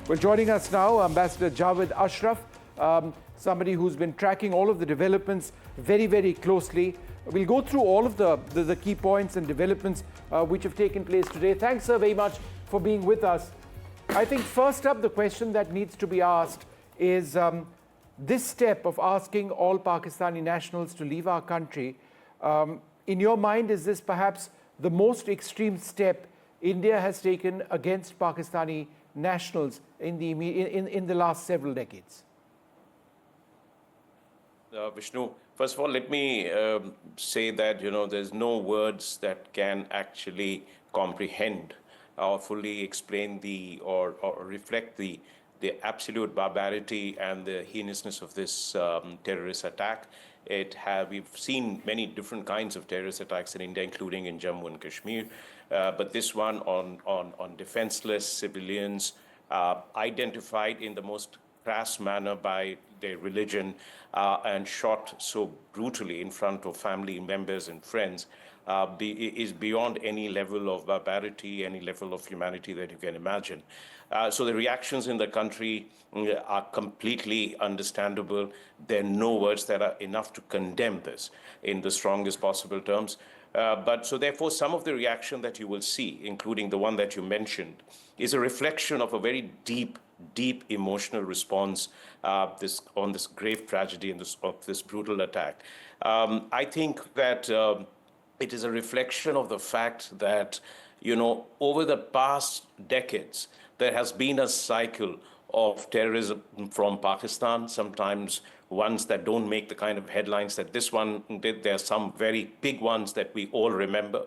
Well, joining us now, Ambassador Jawed Ashraf, somebody who's been tracking all of the developments very, very closely. We'll go through all of the key points and developments which have taken place today. Thanks, sir, very much for being with us. I think first up, the question that needs to be asked is this step of asking all Pakistani nationals to leave our country. In your mind, is this perhaps the most extreme step India has taken against Pakistani nationals in the last several decades? Vishnu, first of all, let me say that, there's no words that can actually comprehend or fully explain or reflect the absolute barbarity and the heinousness of this terrorist attack. We've seen many different kinds of terrorist attacks in India, including in Jammu and Kashmir. But this one on defenseless civilians, identified in the most crass manner by their religion and shot so brutally in front of family members and friends, is beyond any level of barbarity, any level of humanity that you can imagine. So the reactions in the country are completely understandable. There are no words that are enough to condemn this in the strongest possible terms. So therefore, some of the reaction that you will see, including the one that you mentioned, is a reflection of a very deep emotional response on this grave tragedy and of this brutal attack. I think that it is a reflection of the fact that, over the past decades, there has been a cycle of terrorism from Pakistan, sometimes ones that don't make the kind of headlines that this one did. There are some very big ones that we all remember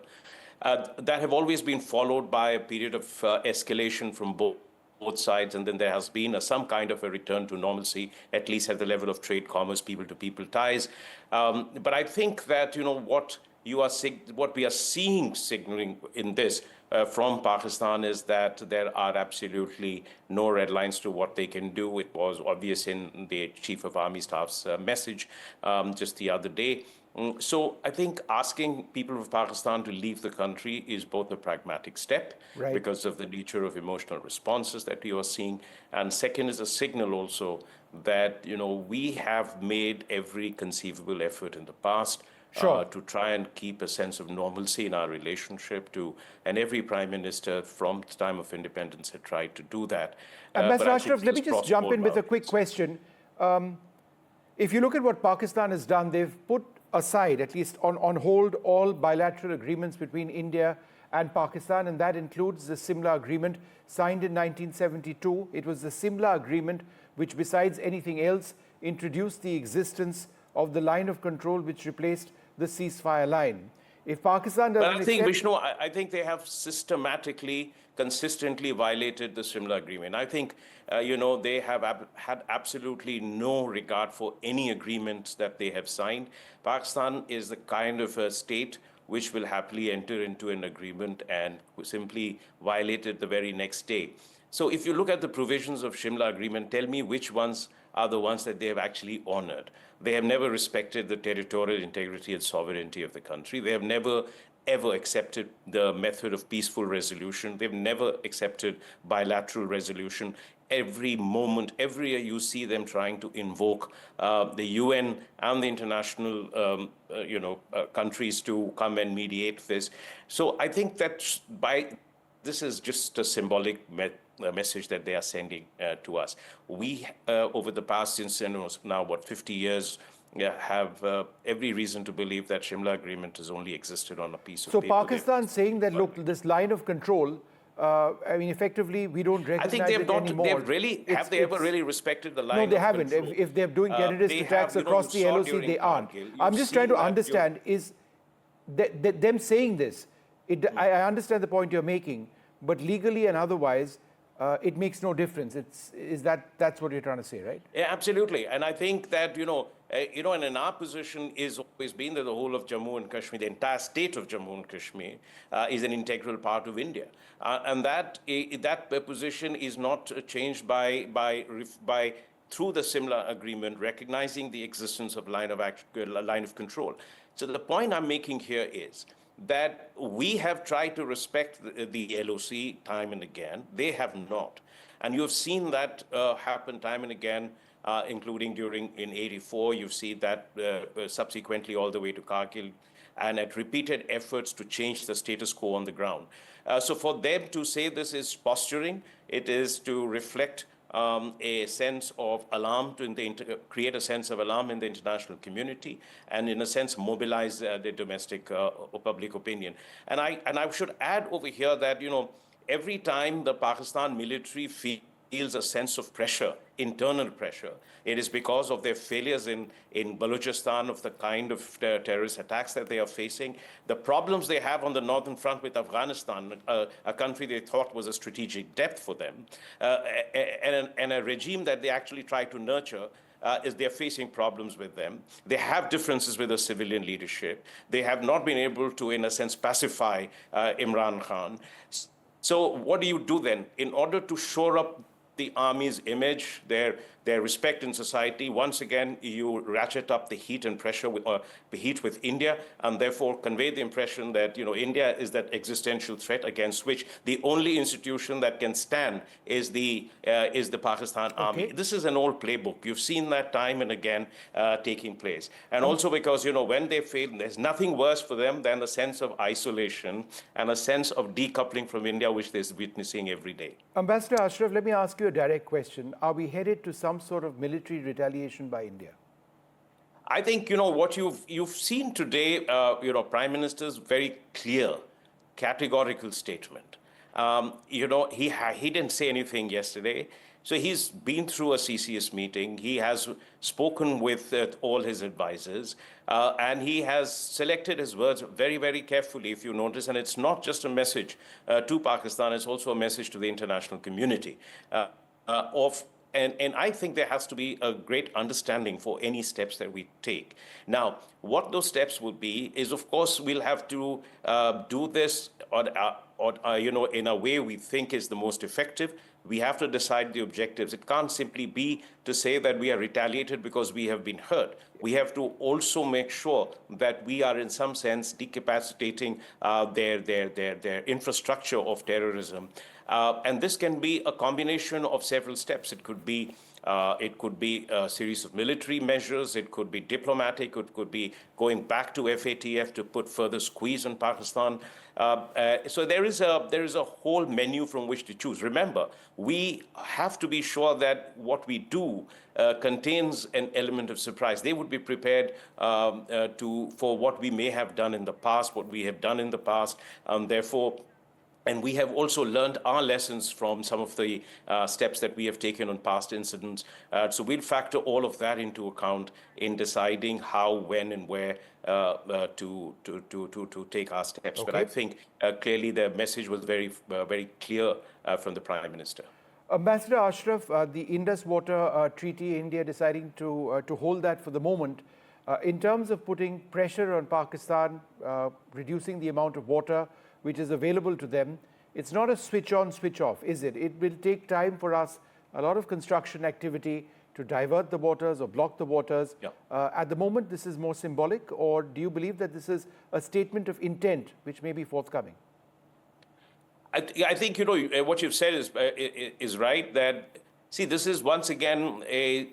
that have always been followed by a period of escalation from both sides, and then there has been some kind of a return to normalcy, at least at the level of trade, commerce, people-to-people ties. But I think that what we are seeing signaling in this from Pakistan is that there are absolutely no red lines to what they can do. It was obvious in the Chief of Army Staff's message just the other day. So I think asking people of Pakistan to leave the country is both a pragmatic step, right, because of the nature of emotional responses that you are seeing. And second is a signal also that, we have made every conceivable effort in the past to try and keep a sense of normalcy in our relationship and every prime minister from the time of independence had tried to do that. Ambassador Ashraf, let me just jump in with a quick question. If you look at what Pakistan has done, they've put aside, at least on hold, all bilateral agreements between India and Pakistan, and that includes the Simla Agreement signed in 1972. It was the Simla Agreement which, besides anything else, introduced the existence of the line of control which replaced the ceasefire line. If Pakistan doesn't But I think, Vishnu, I think they have systematically, consistently violated the Simla Agreement. I think, they have had absolutely no regard for any agreements that they have signed. Pakistan is the kind of a state which will happily enter into an agreement and simply violate it the very next day. So if you look at the provisions of Simla Agreement, tell me which ones are the ones that they have actually honored. They have never respected the territorial integrity and sovereignty of the country. They have never, ever accepted the method of peaceful resolution. They've never accepted bilateral resolution. Every moment, every year, you see them trying to invoke the UN and the international, countries to come and mediate this. So I think that this is just a symbolic message that they are sending to us. We, over the past, since now, 50 years, have every reason to believe that Simla Agreement has only existed on a piece of paper. So Pakistan saying that, look, this line of control, effectively, we don't recognize it anymore. Have they ever really respected the line of control? No, they haven't. If they're doing terrorist attacks across the LOC, they aren't. I'm just trying to understand, is them saying this, I understand the point you're making, but legally and otherwise, it makes no difference. That's what you're trying to say, right? Yeah, absolutely. And I think that, and in our position is always been that the whole of Jammu and Kashmir, the entire state of Jammu and Kashmir, is an integral part of India. And that position is not changed through the Simla Agreement, recognizing the existence of line of control. So the point I'm making here is that we have tried to respect the LOC time and again. They have not. And you have seen that happen time and again, including during in '84. You've seen that subsequently all the way to Kargil, and at repeated efforts to change the status quo on the ground. So for them to say this is posturing, it is to reflect a sense of alarm, create a sense of alarm in the international community, and in a sense mobilize the domestic public opinion. And I should add over here that, you know, every time the Pakistan military feels a sense of pressure, internal pressure, it is because of their failures in Balochistan, of the kind of terrorist attacks that they are facing, the problems they have on the northern front with Afghanistan, a country they thought was a strategic depth for them, and a regime that they actually try to nurture. Is they're facing problems with them. They have differences with the civilian leadership. They have not been able to, in a sense, pacify Imran Khan. So what do you do then? In order to shore up the army's image, their respect in society, once again, you ratchet up the heat and pressure, the heat with India, and therefore convey the impression that, you know, India is that existential threat against which the only institution that can stand is the Pakistan army. This is an old playbook. You've seen that time and again taking place. And also because, you know, when they fail, there's nothing worse for them than a sense of isolation and a sense of decoupling from India, which they're witnessing every day. Ambassador Ashraf, let me ask you a direct question. Are we headed to some sort of military retaliation by India? I think, you know, what you've seen today, you know, Prime Minister's very clear, categorical statement. You know, he didn't say anything yesterday. So he's been through a CCS meeting. He has spoken with all his advisors, and he has selected his words very, very carefully, if you notice. And it's not just a message to Pakistan, it's also a message to the international community And I think there has to be a great understanding for any steps that we take. Now, what those steps will be is, of course, we'll have to do this you know, in a way we think is the most effective. We have to decide the objectives. It can't simply be to say that we are retaliated because we have been hurt. We have to also make sure that we are, in some sense, decapacitating their infrastructure of terrorism. And this can be a combination of several steps. It could be a series of military measures. It could be diplomatic. It could be going back to FATF to put further squeeze on Pakistan. So there is a whole menu from which to choose. Remember, we have to be sure that what we do contains an element of surprise. They would be prepared for what we may have done in the past, what we have done in the past, therefore. And we have also learned our lessons from some of the steps that we have taken on past incidents. So we'll factor all of that into account in deciding how, when, and where to take our steps. But I think clearly the message was very, very clear from the Prime Minister. Ambassador Ashraf, the Indus Water Treaty, India deciding to hold that for the moment. In terms of putting pressure on Pakistan, reducing the amount of water which is available to them, it's not a switch on, switch off, is it? It will take time for us, a lot of construction activity to divert the waters or block the waters. Yeah. At the moment, this is more symbolic, or do you believe that this is a statement of intent which may be forthcoming? I think, you know, what you've said is right, that, see, this is once again a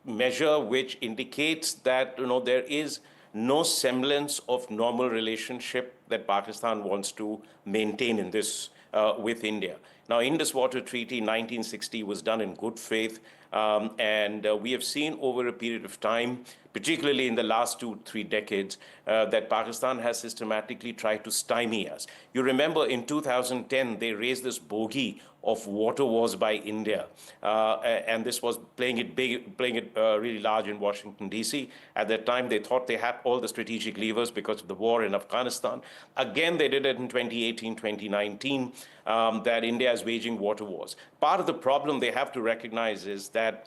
measure which indicates that, you know, there is no semblance of normal relationship that Pakistan wants to maintain in this with India. Now, Indus Water Treaty 1960 was done in good faith, and we have seen over a period of time, particularly in the last 2-3 decades, that Pakistan has systematically tried to stymie us. You remember in 2010, they raised this bogey of water wars by India, and this was playing it really large in Washington, D.C. At that time, they thought they had all the strategic levers because of the war in Afghanistan. Again, they did it in 2018, 2019, that India is waging water wars. Part of the problem they have to recognize is that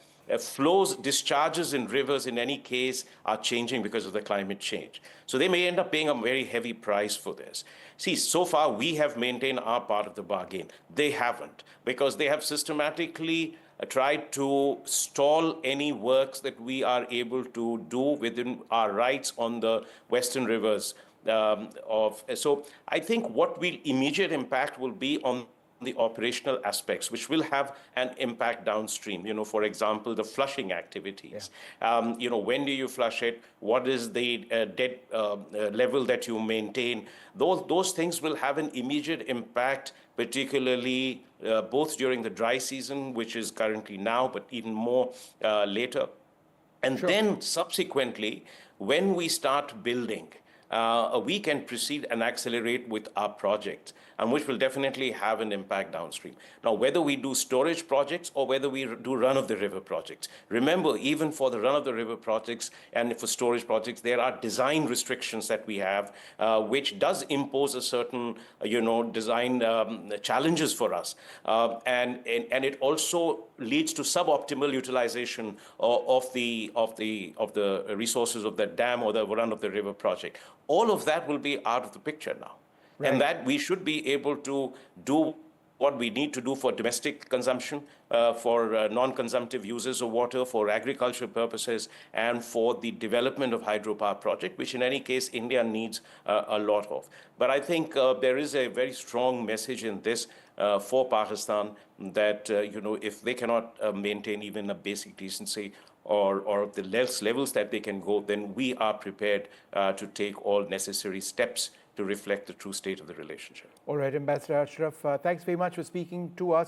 discharges in rivers in any case are changing because of the climate change. So they may end up paying a very heavy price for this. See, so far we have maintained our part of the bargain. They haven't, because they have systematically tried to stall any works that we are able to do within our rights on the western rivers. So I think what immediate impact will be on the operational aspects, which will have an impact downstream. For example, the flushing activities. When do you flush it? What is the debt level that you maintain? Those things will have an immediate impact, particularly both during the dry season, which is currently now, but even more later. And then subsequently, when we start building, we can proceed and accelerate with our projects, and which will definitely have an impact downstream. Now, whether we do storage projects or whether we do run-of-the-river projects, remember, even for the run-of-the-river projects and for storage projects, there are design restrictions that we have, which does impose a certain, design challenges for us. And it also leads to suboptimal utilization of the resources of the dam or the run-of-the-river project. All of that will be out of the picture now. Right. And that we should be able to do what we need to do for domestic consumption, for non-consumptive uses of water, for agricultural purposes, and for the development of hydropower project, which in any case India needs a lot of. But I think there is a very strong message in this for Pakistan that, if they cannot maintain even a basic decency or the levels that they can go, then we are prepared to take all necessary steps to reflect the true state of the relationship. All right, Ambassador Ashraf, thanks very much for speaking to us.